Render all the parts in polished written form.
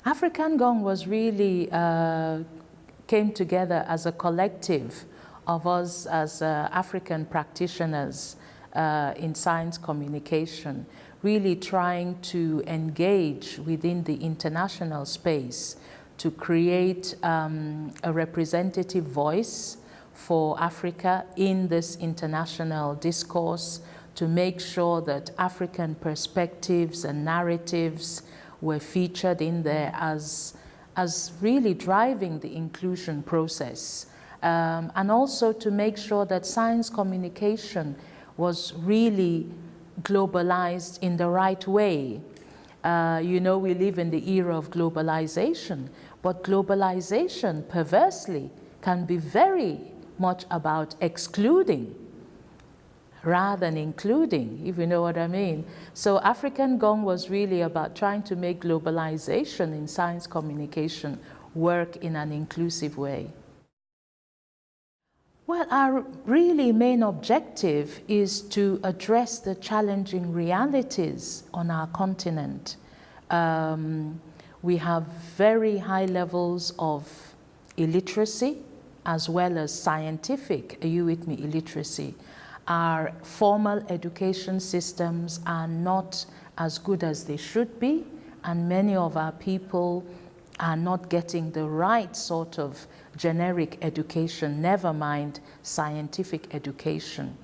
Afrcan Gong was really came together as a collective of us as African practitioners in science communication, really trying to engage within the international space to create a representative voice for Africa in this international discourse, to make sure that African perspectives and narratives were featured in there as really driving the inclusion process. And also to make sure that science communication was really globalized in the right way. You know, we live in the era of globalization, but globalization, perversely, can be very much about excluding rather than including, if you know what I mean. So Afrcan Gong was really about trying to make globalization in science communication work in an inclusive way. Well, our really main objective is to address the challenging realities on our continent. We have very high levels of illiteracy as well as scientific, are you with me, illiteracy. Our formal education systems are not as good as they should be, and many of our people are not getting the right sort of generic education, never mind scientific education.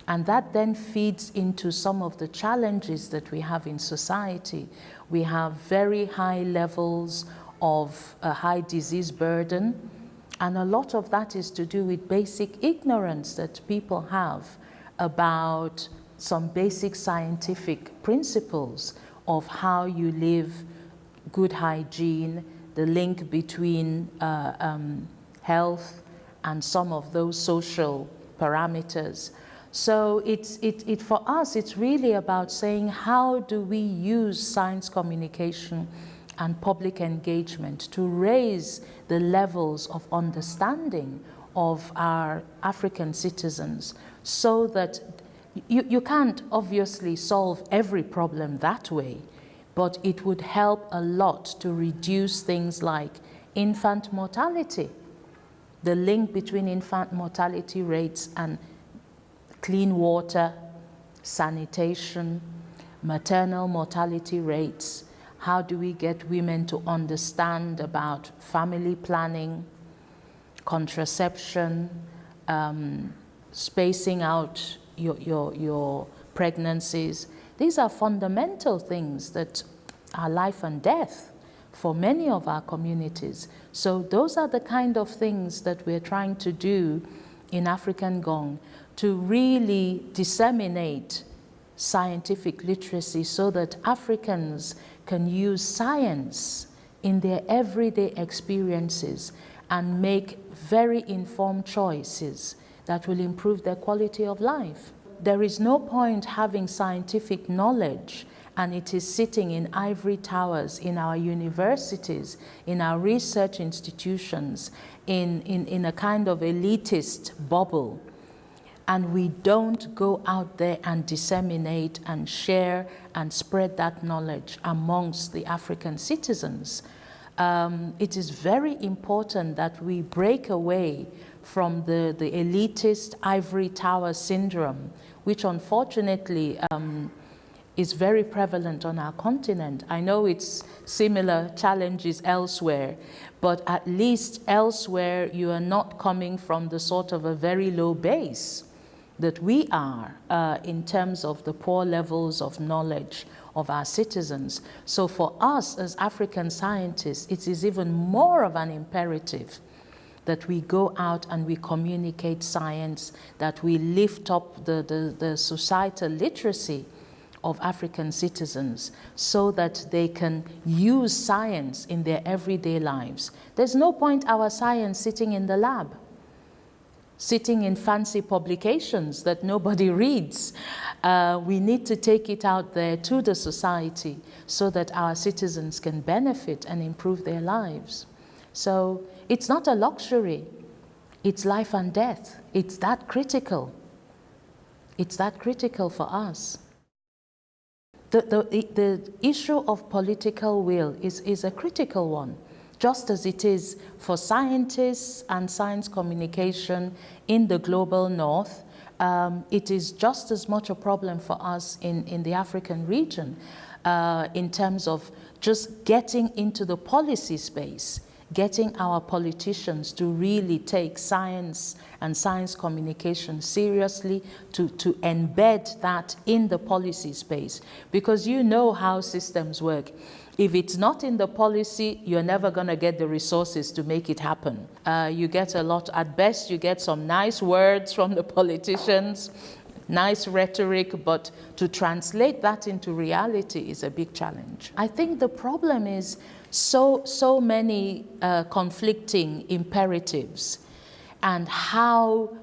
And that then feeds into some of the challenges that we have in society. We have very high levels of a high disease burden, and a lot of that is to do with basic ignorance that people have about some basic scientific principles of how you live, good hygiene, the link between health and some of those social parameters. So for us, it's really about saying, how do we use science communication and public engagement to raise the levels of understanding of our African citizens, so that you can't obviously solve every problem that way, but it would help a lot to reduce things like infant mortality, the link between infant mortality rates and clean water, sanitation, maternal mortality rates. How do we get women to understand about family planning, contraception, spacing out your pregnancies? These are fundamental things that are life and death for many of our communities. So those are the kind of things that we're trying to do in Afrcan Gong, to really disseminate scientific literacy so that Africans can use science in their everyday experiences and make very informed choices that will improve their quality of life. There is no point having scientific knowledge and it is sitting in ivory towers in our universities, in our research institutions, in a kind of elitist bubble, and we don't go out there and disseminate and share and spread that knowledge amongst the African citizens. It is very important that we break away from the elitist ivory tower syndrome, which unfortunately is very prevalent on our continent. I know it's similar challenges elsewhere, but at least elsewhere you are not coming from the sort of a very low base that we are in terms of the poor levels of knowledge of our citizens. So for us as African scientists, it is even more of an imperative that we go out and we communicate science, that we lift up the societal literacy of African citizens so that they can use science in their everyday lives. There's no point our science sitting in the lab, sitting in fancy publications that nobody reads. We need to take it out there to the society so that our citizens can benefit and improve their lives. So it's not a luxury, it's life and death. It's that critical. It's that critical for us. The issue of political will is a critical one, just as it is for scientists and science communication in the global north. It is just as much a problem for us in the African region in terms of just getting into the policy space, getting our politicians to really take science and science communication seriously, to embed that in the policy space. Because you know how systems work. If it's not in the policy, you're never going to get the resources to make it happen. You get a lot, at best you get some nice words from the politicians, nice rhetoric, but to translate that into reality is a big challenge. I think the problem is so many conflicting imperatives, and how,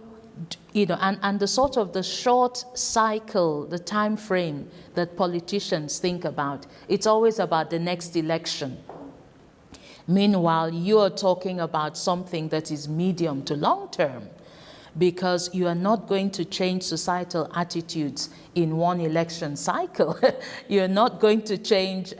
you know, and the sort of the short cycle, the time frame that politicians think about. It's always about the next election. Meanwhile, you're talking about something that is medium to long term, because you are not going to change societal attitudes in one election cycle. You're not going to change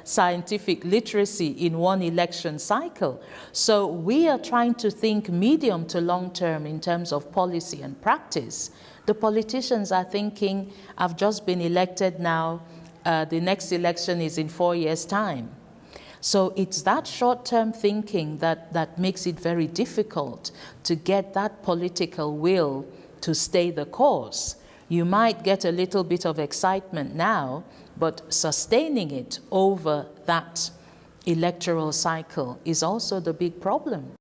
scientific literacy in one election cycle. So we are trying to think medium to long term in terms of policy and practice. The politicians are thinking, I've just been elected now, the next election is in 4 years' time. So it's that short-term thinking that makes it very difficult to get that political will to stay the course. You might get a little bit of excitement now, but sustaining it over that electoral cycle is also the big problem.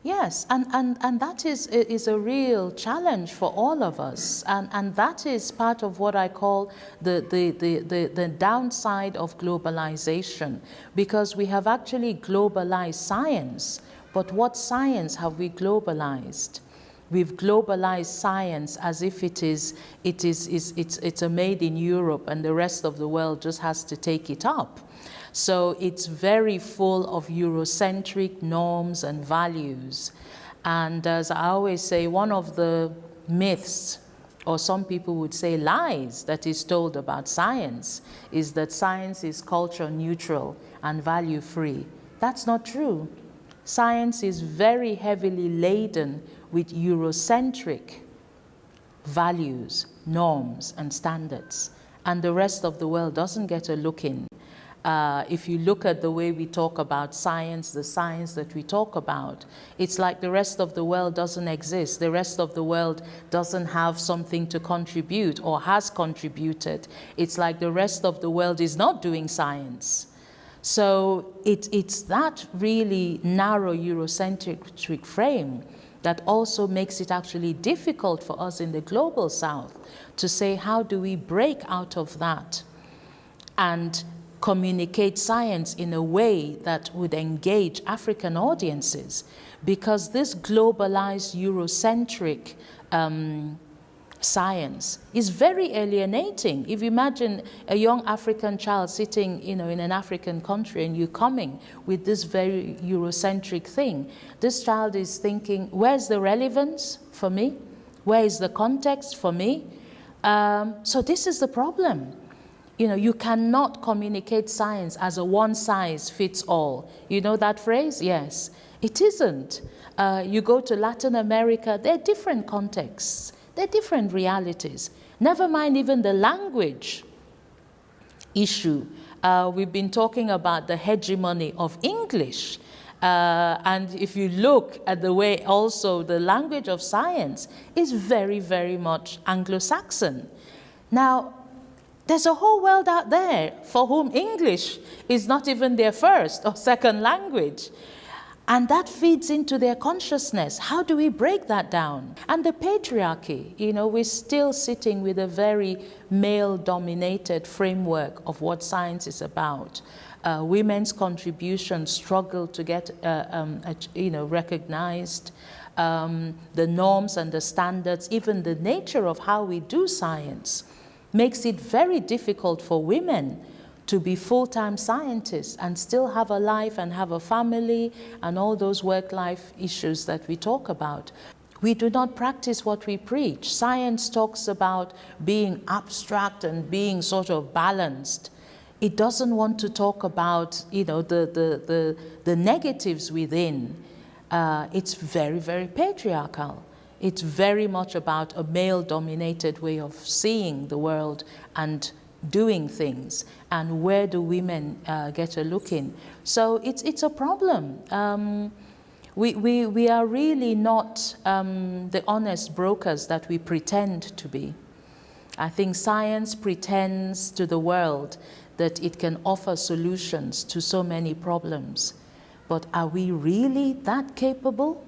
Yes, and that is a real challenge for all of us, and that is part of what I call the downside of globalization, because we have actually globalized science, but what science have we globalized? We've globalized science as if it's a made in Europe and the rest of the world just has to take it up. So it's very full of Eurocentric norms and values. And as I always say, one of the myths, or some people would say lies, that is told about science is that science is culture neutral and value free. That's not true. Science is very heavily laden with Eurocentric values, norms, and standards. And the rest of the world doesn't get a look in. If you look at the way we talk about science, the science that we talk about, it's like the rest of the world doesn't exist. The rest of the world doesn't have something to contribute or has contributed. It's like the rest of the world is not doing science. So it's that really narrow Eurocentric frame that also makes it actually difficult for us in the global south to say, how do we break out of that and communicate science in a way that would engage African audiences? Because this globalized Eurocentric science is very alienating. If you imagine a young African child sitting, in an African country, and you coming with this very Eurocentric thing, this child is thinking, where's the relevance for me? Where is the context for me? So this is the problem. You cannot communicate science as a one-size-fits-all. You know that phrase? Yes. It isn't. You go to Latin America, there are different contexts. There are different realities. Never mind even the language issue. We've been talking about the hegemony of English. And if you look at the way also the language of science is very, very much Anglo-Saxon. Now, there's a whole world out there for whom English is not even their first or second language. And that feeds into their consciousness. How do we break that down? And the patriarchy, we're still sitting with a very male-dominated framework of what science is about. Women's contributions struggle to get, recognized. The norms and the standards, even the nature of how we do science, makes it very difficult for women to be full-time scientists and still have a life and have a family and all those work-life issues that we talk about. We do not practice what we preach. Science talks about being abstract and being sort of balanced. It doesn't want to talk about, you know, the negatives within. It's very, very patriarchal. It's very much about a male-dominated way of seeing the world and doing things. And where do women get a look in? So it's a problem. We are really not the honest brokers that we pretend to be. I think science pretends to the world that it can offer solutions to so many problems. But are we really that capable?